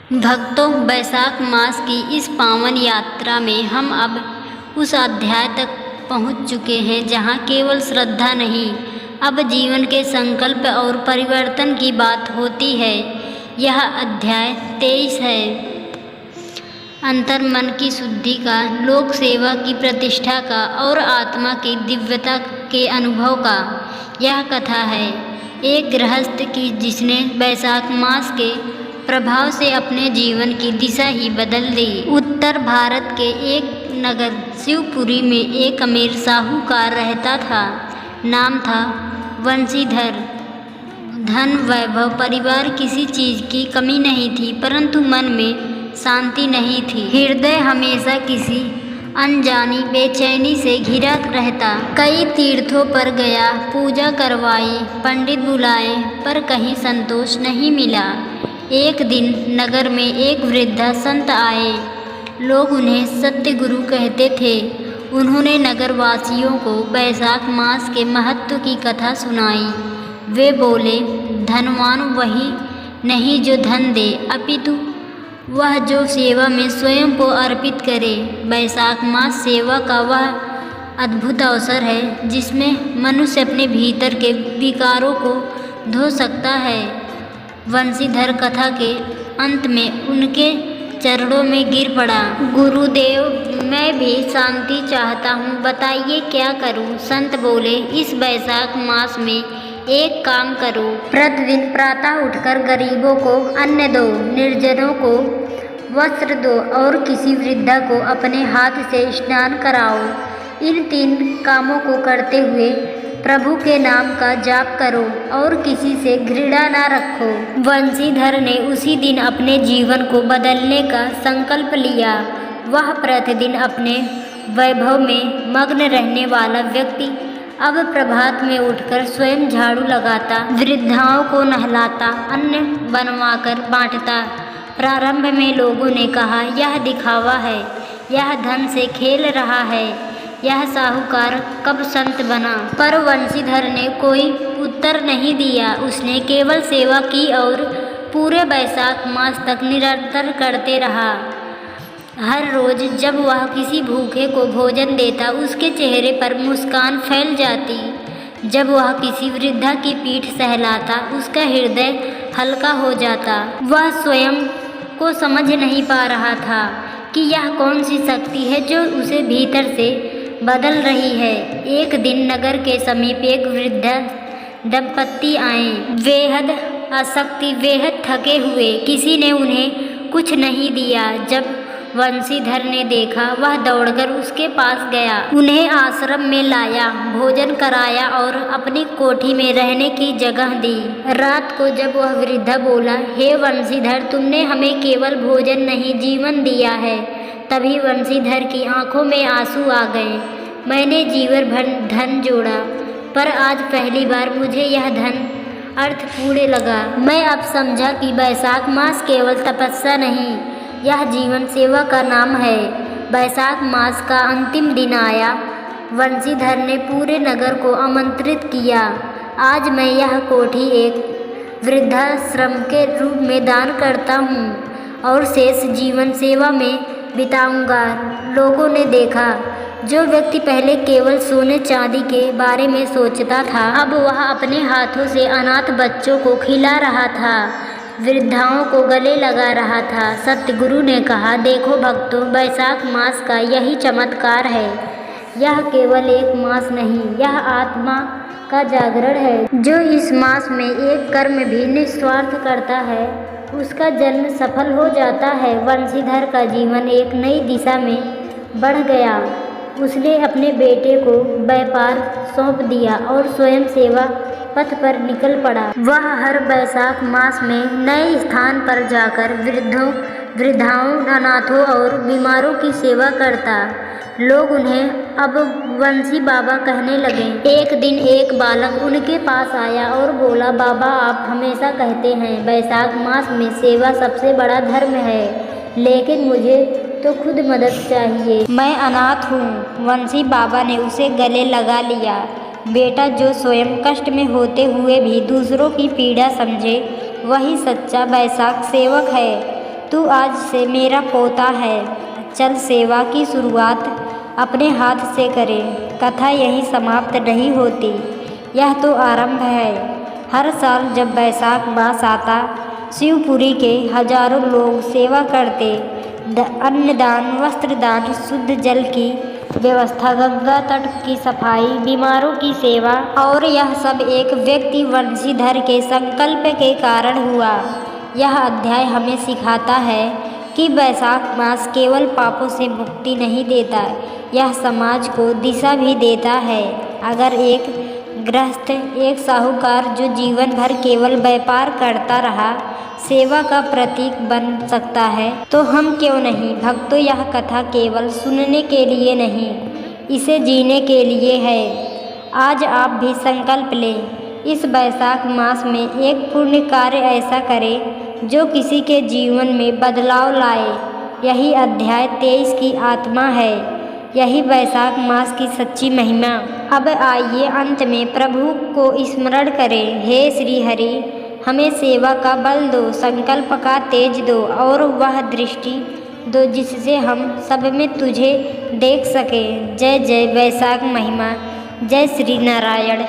भक्तों, वैशाख मास की इस पावन यात्रा में हम अब उस अध्याय तक पहुंच चुके हैं जहां केवल श्रद्धा नहीं, अब जीवन के संकल्प और परिवर्तन की बात होती है। यह अध्याय 23 है। अंतर मन की शुद्धि का, लोक सेवा की प्रतिष्ठा का और आत्मा की दिव्यता के अनुभव का यह कथा है एक गृहस्थ की जिसने वैशाख मास के प्रभाव से अपने जीवन की दिशा ही बदल दी। उत्तर भारत के एक नगर शिवपुरी में एक अमीर साहूकार रहता था। नाम था वंशीधर। धन, वैभव, परिवार, किसी चीज की कमी नहीं थी, परंतु मन में शांति नहीं थी। हृदय हमेशा किसी अनजानी बेचैनी से घिरा रहता। कई तीर्थों पर गया, पूजा करवाई, पंडित बुलाए, पर कहीं संतोष नहीं मिला। एक दिन नगर में एक वृद्धा संत आए। लोग उन्हें सत्य गुरु कहते थे। उन्होंने नगरवासियों को वैशाख मास के महत्व की कथा सुनाई। वे बोले, धनवान वही नहीं जो धन दे, अपितु वह जो सेवा में स्वयं को अर्पित करे। वैशाख मास सेवा का वह अद्भुत अवसर है जिसमें मनुष्य अपने भीतर के विकारों को धो सकता है। वंशीधर कथा के अंत में उनके चरणों में गिर पड़ा। गुरुदेव, मैं भी शांति चाहता हूँ, बताइए क्या करूँ। संत बोले, इस वैशाख मास में एक काम करो, प्रतिदिन प्रातः उठकर गरीबों को अन्न दो, निर्जनों को वस्त्र दो और किसी वृद्धा को अपने हाथ से स्नान कराओ। इन 3 कामों को करते हुए प्रभु के नाम का जाप करो और किसी से घृणा न रखो। वंशीधर ने उसी दिन अपने जीवन को बदलने का संकल्प लिया। वह प्रतिदिन अपने वैभव में मग्न रहने वाला व्यक्ति अब प्रभात में उठकर स्वयं झाड़ू लगाता, वृद्धाओं को नहलाता, अन्न बनवाकर बांटता। प्रारंभ में लोगों ने कहा, यह दिखावा है, यह धन से खेल रहा है, यह साहूकार कब संत बना। पर वंशीधर ने कोई उत्तर नहीं दिया। उसने केवल सेवा की और पूरे वैशाख मास तक निरंतर करते रहा। हर रोज जब वह किसी भूखे को भोजन देता, उसके चेहरे पर मुस्कान फैल जाती। जब वह किसी वृद्धा की पीठ सहलाता, उसका हृदय हल्का हो जाता। वह स्वयं को समझ नहीं पा रहा था कि यह कौन सी शक्ति है जो उसे भीतर से बदल रही है। एक दिन नगर के समीप एक वृद्धा दंपत्ति आए। बेहद आसक्ति, बेहद थके हुए। किसी ने उन्हें कुछ नहीं दिया। जब वंशीधर ने देखा, वह दौड़कर उसके पास गया, उन्हें आश्रम में लाया, भोजन कराया और अपनी कोठी में रहने की जगह दी। रात को जब वह वृद्धा बोला, हे वंशीधर, तुमने हमें केवल भोजन नहीं जीवन दिया है, तभी वंशीधर की आंखों में आंसू आ गए। मैंने जीवन भर धन जोड़ा, पर आज पहली बार मुझे यह धन अर्थपूर्ण लगा। मैं अब समझा कि वैशाख मास केवल तपस्या नहीं, यह जीवन सेवा का नाम है। वैशाख मास का अंतिम दिन आया। वंशीधर ने पूरे नगर को आमंत्रित किया। आज मैं यह कोठी एक वृद्धाश्रम के रूप में दान करता हूँ और शेष जीवन सेवा में बिताऊंगा। लोगों ने देखा, जो व्यक्ति पहले केवल सोने चांदी के बारे में सोचता था, अब वह अपने हाथों से अनाथ बच्चों को खिला रहा था, वृद्धाओं को गले लगा रहा था। सतगुरु ने कहा, देखो भक्तों, वैशाख मास का यही चमत्कार है। यह केवल एक मास नहीं, यह आत्मा का जागरण है। जो इस मास में एक कर्म भी निस्वार्थ करता है, उसका जन्म सफल हो जाता है। वंशीधर का जीवन एक नई दिशा में बढ़ गया। उसने अपने बेटे को व्यापार सौंप दिया और स्वयं सेवा पथ पर निकल पड़ा। वह हर वैशाख मास में नए स्थान पर जाकर वृद्धाओं, अनाथों और बीमारों की सेवा करता। लोग उन्हें अब वंशी बाबा कहने लगे। एक दिन एक बालक उनके पास आया और बोला, बाबा, आप हमेशा कहते हैं वैशाख मास में सेवा सबसे बड़ा धर्म है, लेकिन मुझे तो खुद मदद चाहिए, मैं अनाथ हूँ। वंशी बाबा ने उसे गले लगा लिया। बेटा, जो स्वयं कष्ट में होते हुए भी दूसरों की पीड़ा समझे, वही सच्चा वैशाख सेवक है। तू आज से मेरा पोता है। चल सेवा की शुरुआत अपने हाथ से करें। कथा यहीं समाप्त नहीं होती, यह तो आरंभ है। हर साल जब वैशाख मास आता, शिवपुरी के हजारों लोग सेवा करते, अन्नदान, वस्त्रदान, शुद्ध जल की व्यवस्था, गंगा तट की सफाई, बीमारों की सेवा, और यह सब एक व्यक्ति वंशीधर के संकल्प के कारण हुआ। यह अध्याय हमें सिखाता है कि वैशाख मास केवल पापों से मुक्ति नहीं देता, यह समाज को दिशा भी देता है। अगर एक गृहस्थ, एक साहूकार जो जीवन भर केवल व्यापार करता रहा, सेवा का प्रतीक बन सकता है, तो हम क्यों नहीं। भक्तों, यह कथा केवल सुनने के लिए नहीं, इसे जीने के लिए है। आज आप भी संकल्प लें, इस वैशाख मास में एक पुण्य कार्य ऐसा करें जो किसी के जीवन में बदलाव लाए। यही अध्याय 23 की आत्मा है, यही वैशाख मास की सच्ची महिमा। अब आइए अंत में प्रभु को स्मरण करें। हे श्री हरि, हमें सेवा का बल दो, संकल्प का तेज दो और वह दृष्टि दो जिससे हम सब में तुझे देख सकें। जय जय वैशाख महिमा। जय श्री नारायण।